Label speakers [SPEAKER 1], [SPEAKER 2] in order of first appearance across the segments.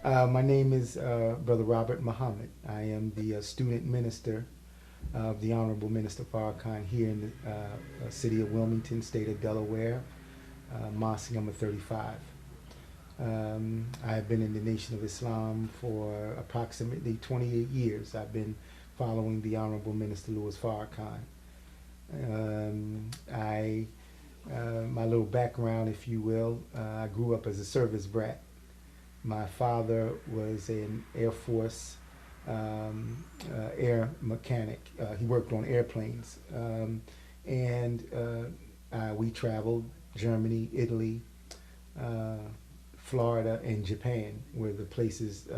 [SPEAKER 1] My name is Brother Robert Muhammad. I am the student minister of the Honorable Minister Farrakhan here in the city of Wilmington, state of Delaware, Mosque number 35. I have been in the Nation of Islam for approximately 28 years. I've been following the Honorable Minister Louis Farrakhan. I My little background, if you will, I grew up as a service brat. My father was an Air Force air mechanic. He worked on airplanes. We traveled Germany, Italy, Florida, and Japan were the places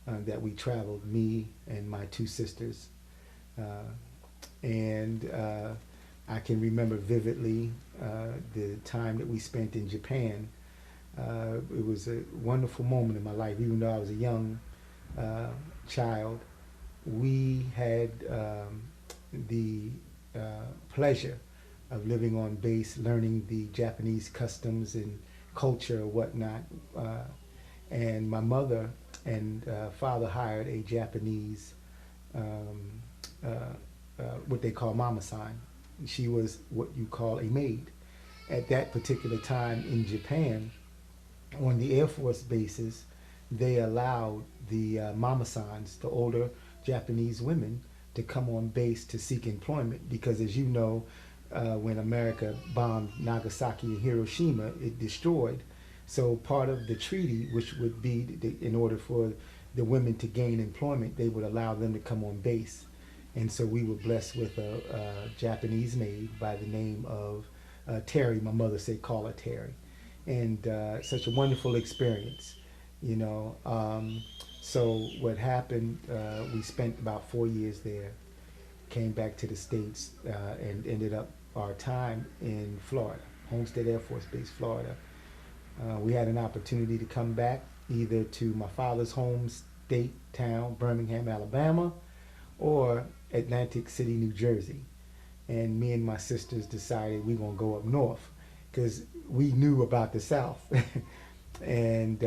[SPEAKER 1] that we traveled, me and my two sisters. Uh, and I can remember vividly the time that we spent in Japan. It was a wonderful moment in my life, even though I was a young child. We had the pleasure of living on base, learning the Japanese customs and culture or whatnot. And my mother and father hired a Japanese, um, what they call mama-san. She was what you call a maid. At that particular time in Japan, on the Air Force bases, they allowed the mama-sans, the older Japanese women, to come on base to seek employment because, as you know, when America bombed Nagasaki and Hiroshima, it destroyed. So part of the treaty, which would be in order for the women to gain employment, they would allow them to come on base. And so we were blessed with a Japanese maid by the name of Terry. My mother said, call her Terry. And such a wonderful experience, you know. So what happened, we spent about 4 years there, came back to the States, and ended up our time in Florida, Homestead Air Force Base, Florida. We had an opportunity to come back either to my father's home state town, Birmingham, Alabama, or Atlantic City, New Jersey. And me and my sisters decided we're going to go up north because we knew about the South. And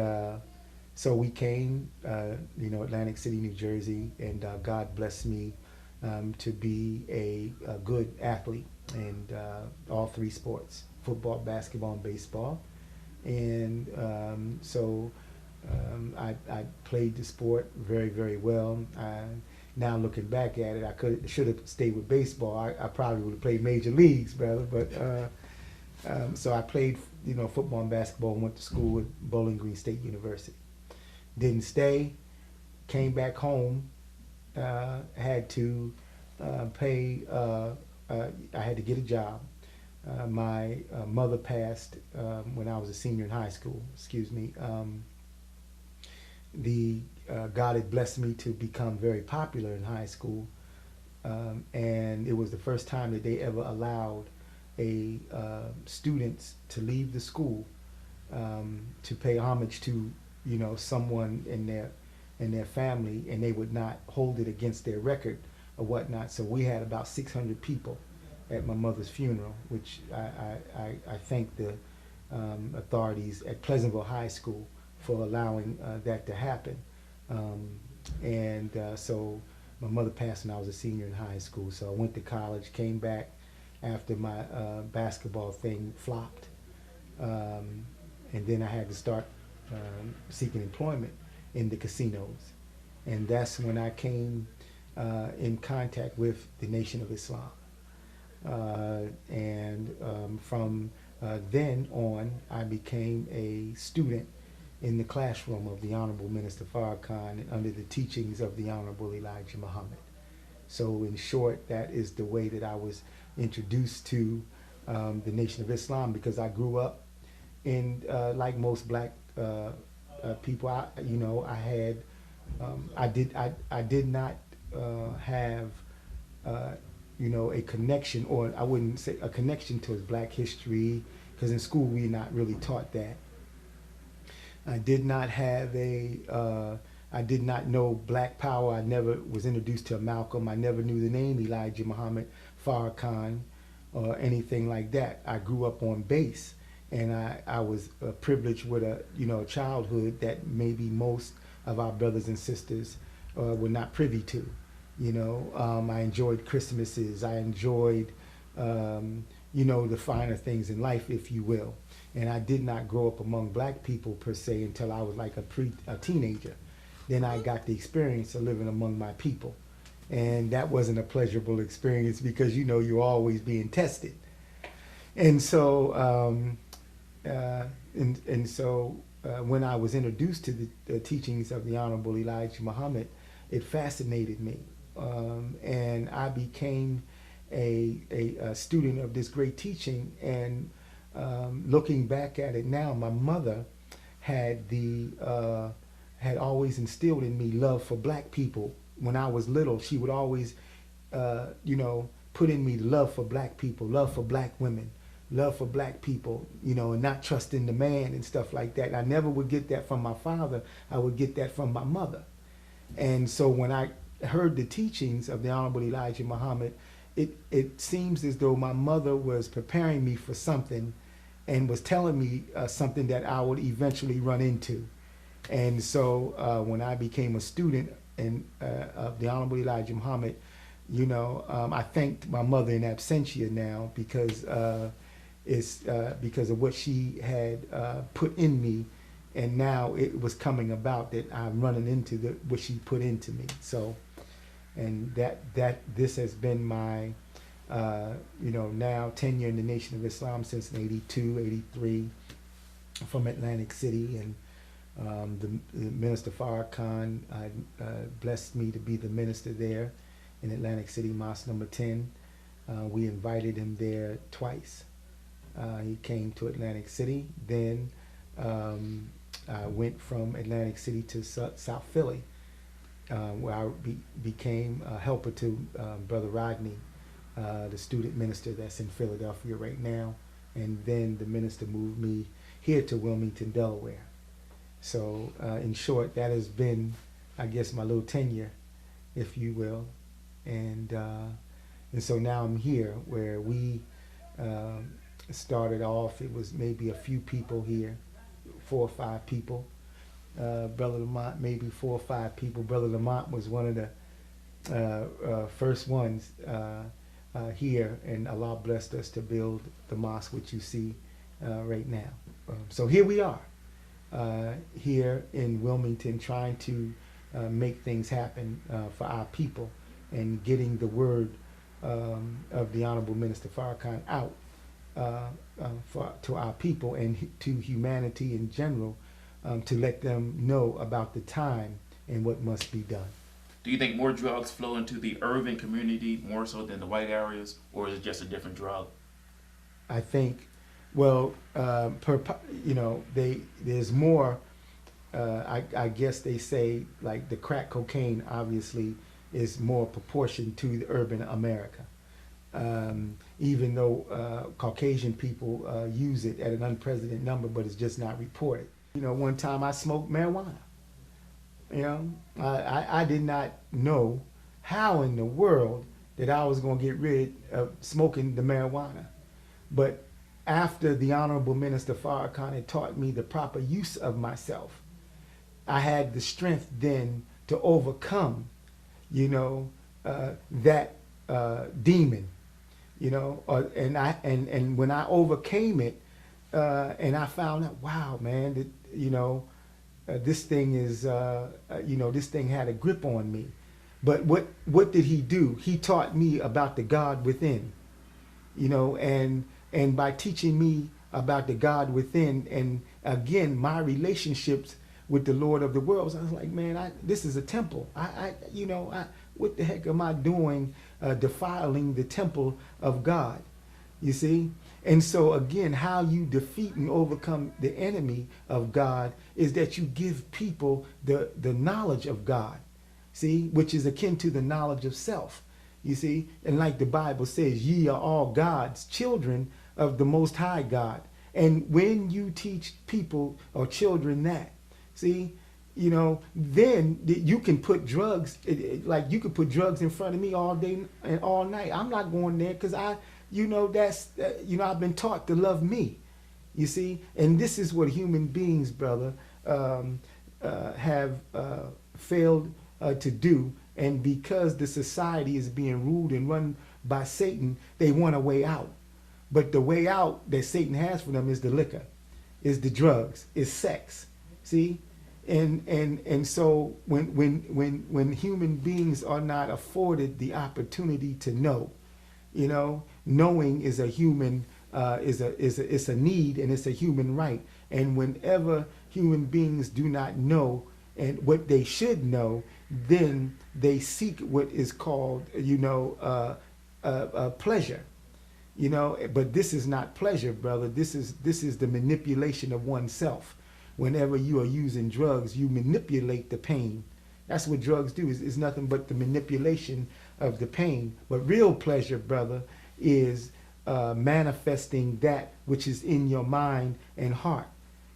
[SPEAKER 1] so we came, Atlantic City, New Jersey, and God blessed me to be a good athlete in all three sports, football, basketball, and baseball. And I played the sport very, very well. Now looking back at it, should have stayed with baseball. I probably would have played major leagues, brother. But so I played, football and basketball and went to school with Bowling Green State University. Didn't stay, came back home, had to pay, I had to get a job. My mother passed when I was a senior in high school, excuse me. God had blessed me to become very popular in high school, and it was the first time that they ever allowed students to leave the school to pay homage to someone in their family, and they would not hold it against their record or whatnot. So we had about 600 people at my mother's funeral, which I thank the authorities at Pleasantville High School for allowing that to happen. So my mother passed when I was a senior in high school. So I went to college, came back after my basketball thing flopped. And then I had to start seeking employment in the casinos. And that's when I came in contact with the Nation of Islam. From then on, I became a student in the classroom of the Honorable Minister Farrakhan under the teachings of the Honorable Elijah Muhammad. So in short, that is the way that I was introduced to the Nation of Islam, because I grew up in, like most black people, I did not have a connection, or I wouldn't say a connection to black history, because in school we're not really taught that. I did not know Black Power. I never was introduced to Malcolm. I never knew the name Elijah Muhammad Farrakhan or anything like that. I grew up on base, and I was privileged with a childhood that maybe most of our brothers and sisters were not privy to. I enjoyed Christmases. I enjoyed the finer things in life, if you will. And I did not grow up among black people per se until I was like a teenager. Then I got the experience of living among my people. And that wasn't a pleasurable experience because, you're always being tested. And so, when I was introduced to the teachings of the Honorable Elijah Muhammad, it fascinated me. And I became a student of this great teaching. And looking back at it now, my mother had had always instilled in me love for black people. When I was little, she would always, put in me love for black people, love for black women, love for black people, and not trusting the man and stuff like that. I never would get that from my father. I would get that from my mother. And so when I heard the teachings of the Honorable Elijah Muhammad, it seems as though my mother was preparing me for something and was telling me something that I would eventually run into. And so when I became a student of the Honorable Elijah Muhammad, I thanked my mother in absentia now because it's because of what she had put in me, and now it was coming about that I'm running into what she put into me. So, and this has been my now tenure in the Nation of Islam since 82, 83, from Atlantic City. And the Minister Farrakhan blessed me to be the minister there in Atlantic City, Mosque number 10. We invited him there twice. He came to Atlantic City. Then I went from Atlantic City to South Philly, where I became a helper to Brother Rodney, the student minister that's in Philadelphia right now. And then the minister moved me here to Wilmington, Delaware. So in short, that has been, I guess, my little tenure, if you will. And so now I'm here where we started off. It was maybe a few people here, 4 or 5 people. Brother Lamont, maybe 4 or 5 people. Brother Lamont was one of the first ones here, and Allah blessed us to build the mosque, which you see right now. So here we are, here in Wilmington, trying to make things happen for our people and getting the word of the Honorable Minister Farrakhan out to our people and to humanity in general, to let them know about the time and what must be done.
[SPEAKER 2] Do you think more drugs flow into the urban community more so than the white areas, or is it just a different drug?
[SPEAKER 1] I think, well, there's more. I guess they say like the crack cocaine obviously is more proportion to the urban America, even though Caucasian people use it at an unprecedented number, but it's just not reported. One time I smoked marijuana. I did not know how in the world that I was going to get rid of smoking the marijuana. But after the Honorable Minister Farrakhan had taught me the proper use of myself, I had the strength then to overcome, that demon, and when I overcame it, and I found out, wow, man, that, this thing is, this thing had a grip on me. But what did he do? He taught me about the God within, and by teaching me about the God within, and again, my relationships with the Lord of the worlds, I was like, man, this is a temple. What the heck am I doing defiling the temple of God? You see? And so again, how you defeat and overcome the enemy of God is that you give people the knowledge of God, see, which is akin to the knowledge of self, you see? And like the Bible says, ye are all God's children of the Most High God. And when you teach people or children that, see, then you can put drugs, like you could put drugs in front of me all day and all night. I'm not going there because I've been taught to love me, You see, and this is what human beings, brother, have failed to do. And because the society is being ruled and run by Satan, they want a way out. But the way out that Satan has for them is the liquor, is the drugs, is sex. See, and so when human beings are not afforded the opportunity to know, you know, knowing is a human it's a need, and it's a human right. And whenever human beings do not know and what they should know, then they seek what is called, pleasure. You know, but this is not pleasure, brother. This is the manipulation of oneself. Whenever you are using drugs, you manipulate the pain. That's what drugs do. Is nothing but the manipulation of the pain. But real pleasure, brother, is manifesting that which is in your mind and heart.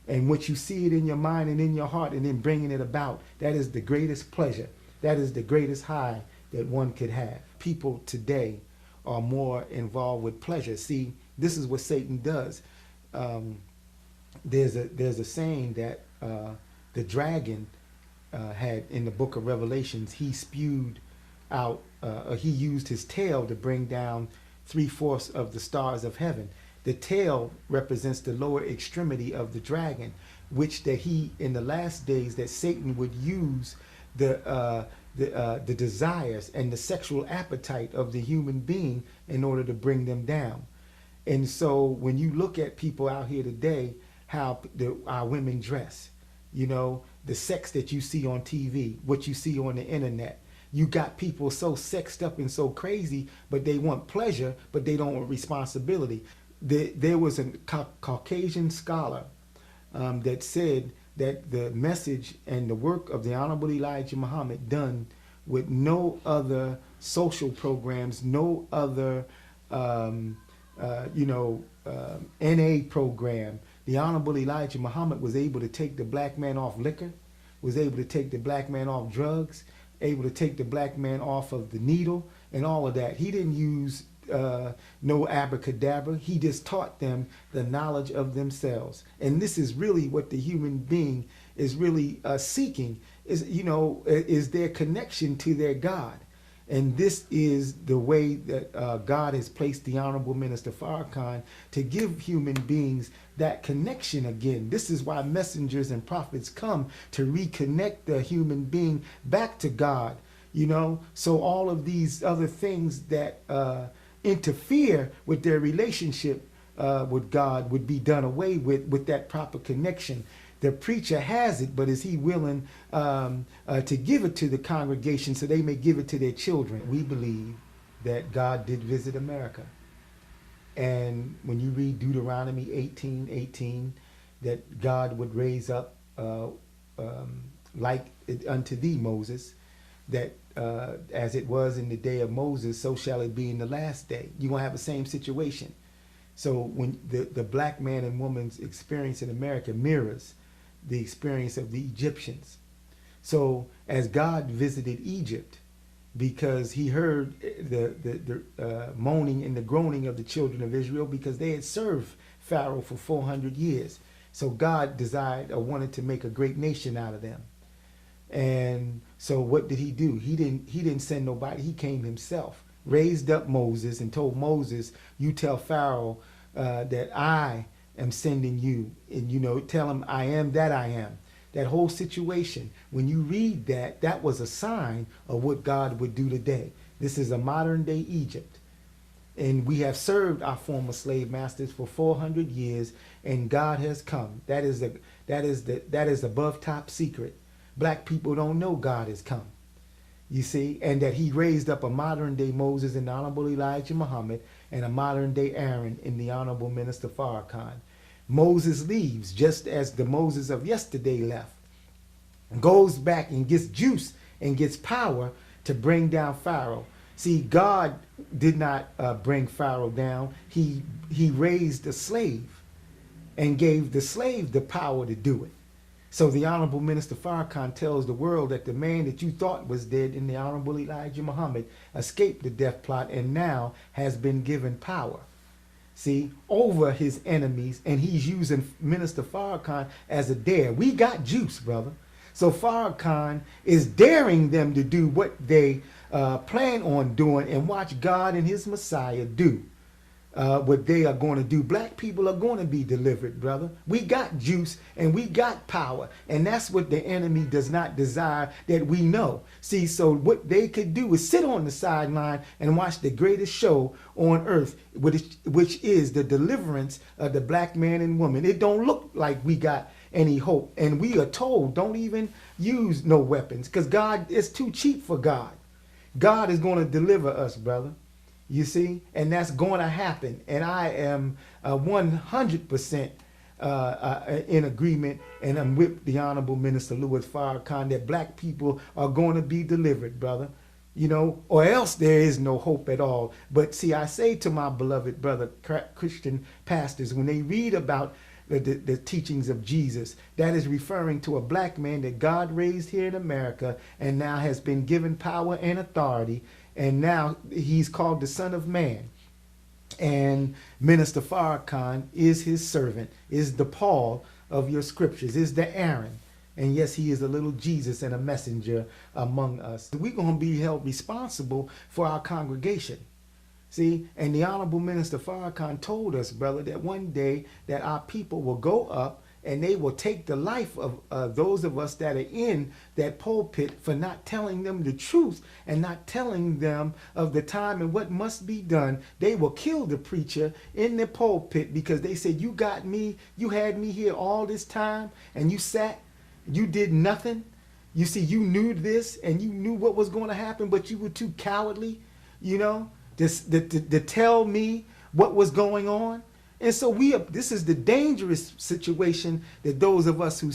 [SPEAKER 1] And what you see it in your mind and in your heart, and then bringing it about, that is the greatest pleasure. That is the greatest high that one could have. People today are more involved with pleasure. See, this is what Satan does. There's a saying that the dragon had in the book of Revelations. He spewed out, he used his tail to bring down 3/4 of the stars of heaven. The tail represents the lower extremity of the dragon, which that he in the last days that Satan would use the desires and the sexual appetite of the human being in order to bring them down. And so when you look at people out here today, how our women dress, you know, the sex that you see on TV, what you see on the internet, you got people so sexed up and so crazy, but they want pleasure, but they don't want responsibility. There was a Caucasian scholar that said that the message and the work of the Honorable Elijah Muhammad done with no other social programs, no other, NA program. The Honorable Elijah Muhammad was able to take the black man off liquor, was able to take the black man off drugs, able to take the black man off of the needle and all of that. He didn't use no abracadabra. He just taught them the knowledge of themselves. And this is really what the human being is really seeking, is their connection to their God. And this is the way that God has placed the Honorable Minister Farrakhan to give human beings that connection again. This is why messengers and prophets come, to reconnect the human being back to God, you know. So all of these other things that interfere with their relationship with God would be done away with that proper connection. The preacher has it, but is he willing to give it to the congregation so they may give it to their children? We believe that God did visit America. And when you read Deuteronomy 18:18, that God would raise up like unto thee, Moses, that as it was in the day of Moses, so shall it be in the last day. You're going to have the same situation. So when the black man and woman's experience in America mirrors the experience of the Egyptians. So as God visited Egypt, because he heard the moaning and the groaning of the children of Israel, because they had served Pharaoh for 400 years. So God desired or wanted to make a great nation out of them. And so what did he do? He didn't send nobody. He came himself, raised up Moses and told Moses, you tell Pharaoh that I am sending you, and tell him I am that I am. That whole situation, when you read that, that was a sign of what God would do today. This is a modern day Egypt. And we have served our former slave masters for 400 years, and God has come. That is above top secret. Black people don't know God has come. You see, and that he raised up a modern day Moses in the Honorable Elijah Muhammad, and a modern day Aaron in the Honorable Minister Farrakhan. Moses leaves just as the Moses of yesterday left, goes back and gets juice and gets power to bring down Pharaoh. See, God did not bring Pharaoh down. He raised a slave and gave the slave the power to do it. So the Honorable Minister Farrakhan tells the world that the man that you thought was dead in the Honorable Elijah Muhammad escaped the death plot and now has been given power. see, over his enemies, and he's using Minister Farrakhan as a dare. We got juice, brother. So Farrakhan is daring them to do what they plan on doing, and watch God and his Messiah do what they are going to do. Black people are going to be delivered, brother. We got juice and we got power, and that's what the enemy does not desire, that we know. See, so what they could do is sit on the sideline and watch the greatest show on earth, which is the deliverance of the black man and woman. It don't look like we got any hope, and we are told don't even use no weapons, because God is too cheap for God. God is going to deliver us, brother. You see, and that's going to happen. And I am 100% in agreement, and I'm with the Honorable Minister Louis Farrakhan, that black people are going to be delivered, brother. You know, or else there is no hope at all. But see, I say to my beloved brother Christian pastors, when they read about the teachings of Jesus, that is referring to a black man that God raised here in America and now has been given power and authority. And now he's called the Son of Man. And Minister Farrakhan is his servant, is the Paul of your scriptures, is the Aaron. And yes, he is a little Jesus and a messenger among us. We're going to be held responsible for our congregation. See, and the Honorable Minister Farrakhan told us, brother, that one day that our people will go up and they will take the life of those of us that are in that pulpit for not telling them the truth and not telling them of the time and what must be done. They will kill the preacher in the pulpit because they said, you got me, you had me here all this time, and you sat, you did nothing. You see, you knew this and you knew what was going to happen, but you were too cowardly, you know, to tell me what was going on. And so this is the dangerous situation that those of us who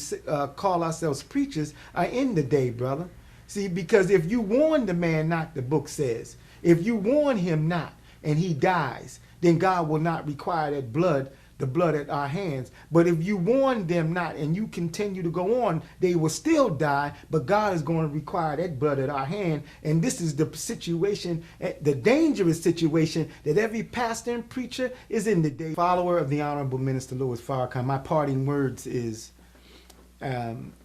[SPEAKER 1] call ourselves preachers are in today, brother. See, because if you warn the man not, the book says, if you warn him not and he dies, then God will not require that blood, the blood at our hands. But if you warn them not and you continue to go on, they will still die, but God is going to require that blood at our hand. And this is the situation, the dangerous situation that every pastor and preacher is in today. Follower of the Honorable Minister Louis Farrakhan, my parting words is,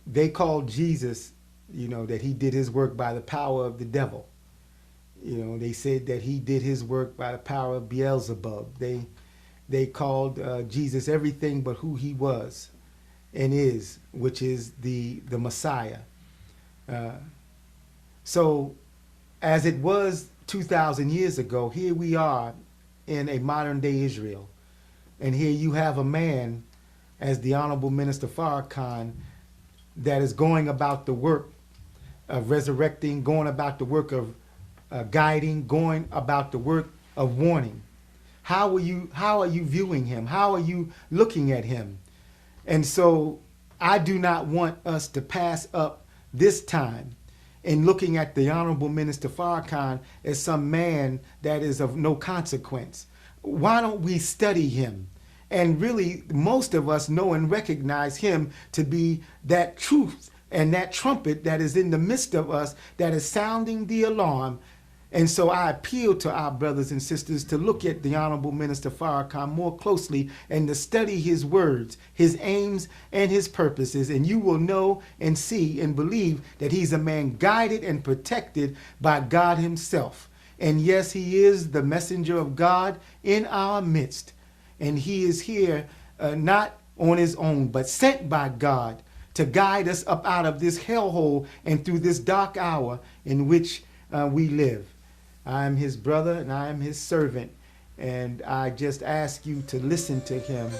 [SPEAKER 1] they called Jesus, you know, that he did his work by the power of the devil. You know, they said that he did his work by the power of Beelzebub. They called Jesus everything but who he was and is, which is the Messiah. So as it was 2,000 years ago, here we are in a modern day Israel. And here you have a man, as the Honorable Minister Farrakhan, that is going about the work of resurrecting, going about the work of guiding, going about the work of warning. How are you viewing him? How are you looking at him? And so I do not want us to pass up this time in looking at the Honorable Minister Farrakhan as some man that is of no consequence. Why don't we study him? And really, most of us know and recognize him to be that truth and that trumpet that is in the midst of us, that is sounding the alarm. And so I appeal to our brothers and sisters to look at the Honorable Minister Farrakhan more closely and to study his words, his aims, and his purposes. And you will know and see and believe that he's a man guided and protected by God himself. And yes, he is the messenger of God in our midst. And he is here not on his own, but sent by God to guide us up out of this hellhole and through this dark hour in which we live. I am his brother and I am his servant, and I just ask you to listen to him